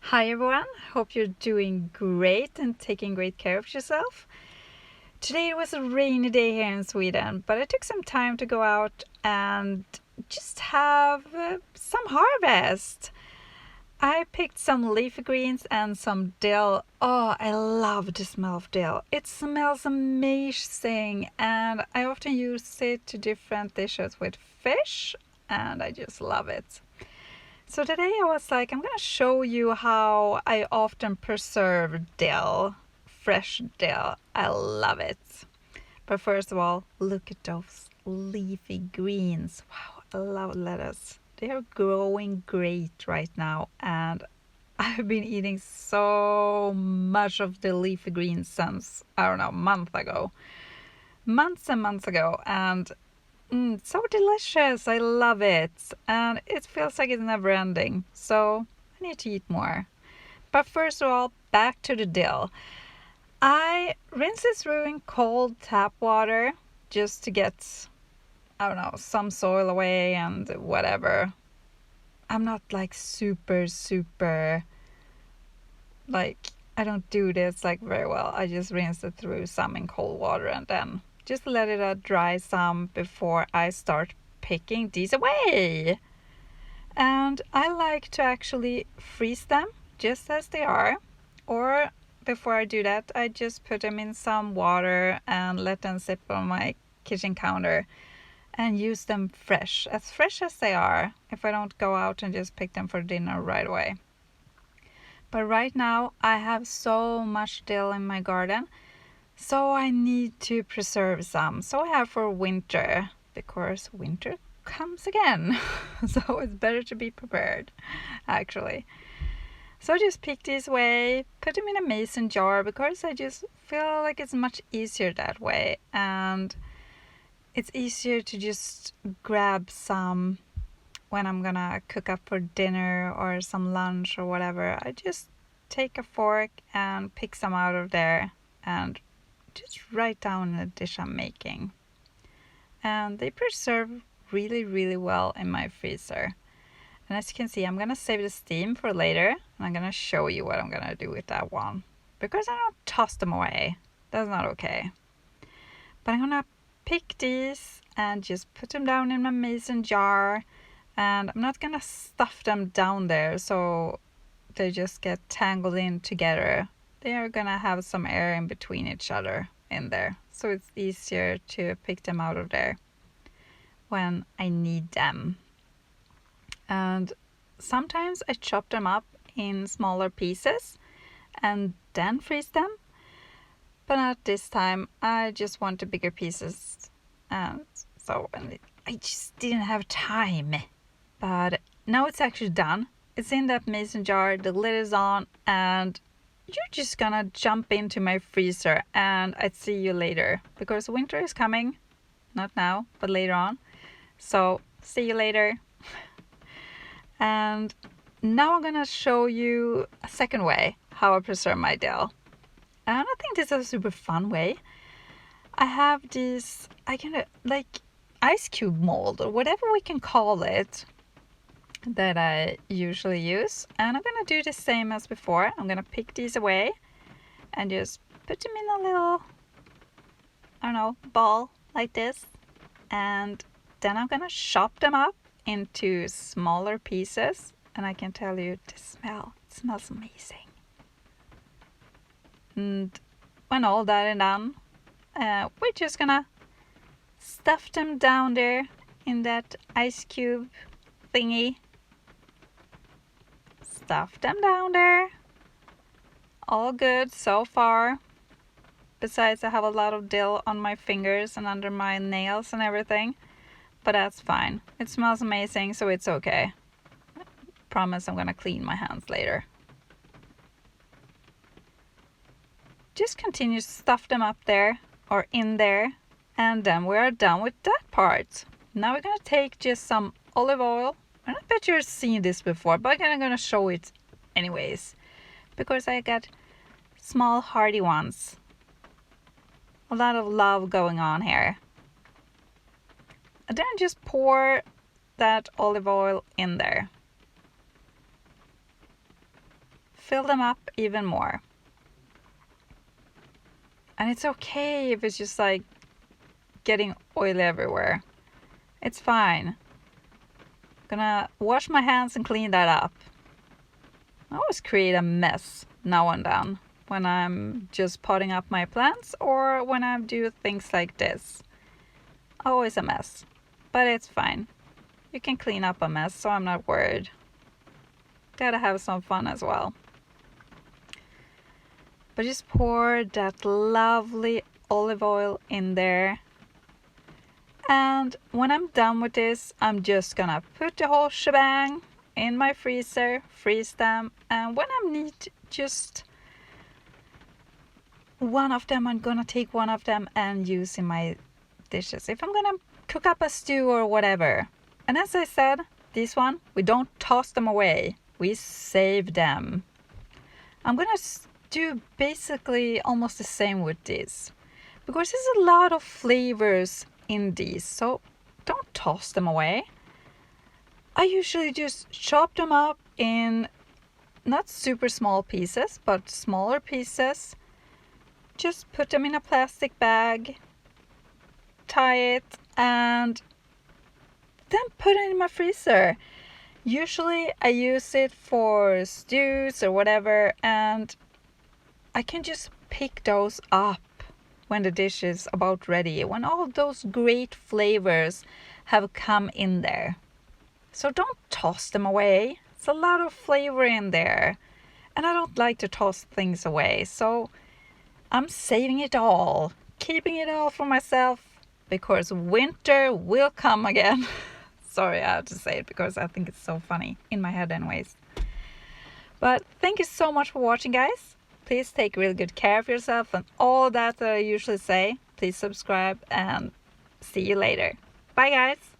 Hi everyone, hope you're doing great and taking great care of yourself. Today it was a rainy day here in Sweden, but I took some time to go out and just have some harvest. I picked some leafy greens and some dill. Oh, I love the smell of dill. It smells amazing and I often use it to different dishes with fish and I just love it. So today I was like, I'm gonna show you how I often preserve dill, fresh dill. I love it. But first of all, look at those leafy greens. Wow, I love lettuce. They are growing great right now and I've been eating so much of the leafy greens since, I don't know, months and months ago, and so delicious. I love it. And it feels like it's never ending. So I need to eat more. But first of all, back to the dill. I rinse it through in cold tap water just to get, I don't know, some soil away and whatever. I'm not like super, like, I don't do this like very well. I just rinse it through some in cold water and then just let it dry some before I start picking these away. And I like to actually freeze them just as they are. Or before I do that, I just put them in some water and let them sit on my kitchen counter and use them fresh as they are, if I don't go out and just pick them for dinner right away. But right now I have so much dill in my garden, so I need to preserve some. So I have for winter, because winter comes again. So it's better to be prepared, actually. So I just pick these away, put them in a mason jar because I just feel like it's much easier that way. And it's easier to just grab some when I'm gonna cook up for dinner or some lunch or whatever. I just take a fork and pick some out of there and just write down the dish I'm making. And they preserve really well in my freezer. And as you can see, I'm gonna save the steam for later and I'm gonna show you what I'm gonna do with that one, because I don't toss them away. That's not okay. But I'm gonna pick these and just put them down in my mason jar, and I'm not gonna stuff them down there so they just get tangled in together. They are gonna have some air in between each other in there, so it's easier to pick them out of there when I need them. And sometimes I chop them up in smaller pieces and then freeze them, but not this time. I just want the bigger pieces, and so I just didn't have time. But now it's actually done. It's in that mason jar, the lid is on, and you're just gonna jump into my freezer and I'd see you later, because winter is coming. Not now, but later on. So see you later. And now I'm gonna show you a second way how I preserve my dill. And I think this is a super fun way. I have these, I can like ice cube mold or whatever we can call it, that I usually use. And I'm gonna do the same as before. I'm gonna pick these away and just put them in a little, I don't know, ball like this. And then I'm gonna chop them up into smaller pieces. And I can tell you, it smells amazing. And when all that is done, we're just gonna stuff them down there in that ice cube thingy. Stuff them down there. All good so far. Besides, I have a lot of dill on my fingers and under my nails and everything. But that's fine. It smells amazing, so it's okay. Promise I'm gonna clean my hands later. Just continue to stuff them up there or in there, and then we are done with that part. Now we're gonna take just some olive oil. I bet you've seen this before, but I'm gonna show it anyways, because I got small hardy ones. A lot of love going on here. And then just pour that olive oil in there. fill them up even more. And it's okay if it's just like getting oil everywhere. It's fine. Gonna wash my hands and clean that up. I always create a mess now and then when I'm just potting up my plants or when I do things like this. Always a mess, but it's fine. You can clean up a mess, so I'm not worried. Gotta have some fun as well. But just pour that lovely olive oil in there. And when I'm done with this, I'm just gonna put the whole shebang in my freezer, freeze them, and when I need just one of them, I'm gonna take one of them and use in my dishes. If I'm gonna cook up a stew or whatever. And as I said, this one, we don't toss them away. We save them. I'm gonna do basically almost the same with this. Because there's a lot of flavors in these, so don't toss them away. I usually just chop them up in not super small pieces, but smaller pieces. Just put them in a plastic bag, tie it, and then put it in my freezer. Usually I use it for stews or whatever, and I can just pick those up when the dish is about ready, when all those great flavors have come in there. So don't toss them away. It's a lot of flavor in there. And I don't like to toss things away. So I'm saving it all, keeping it all for myself, because winter will come again. Sorry, I have to say it because I think it's so funny in my head anyways. But thank you so much for watching, guys. Please take really good care of yourself and all that I usually say. Please subscribe and see you later. Bye, guys.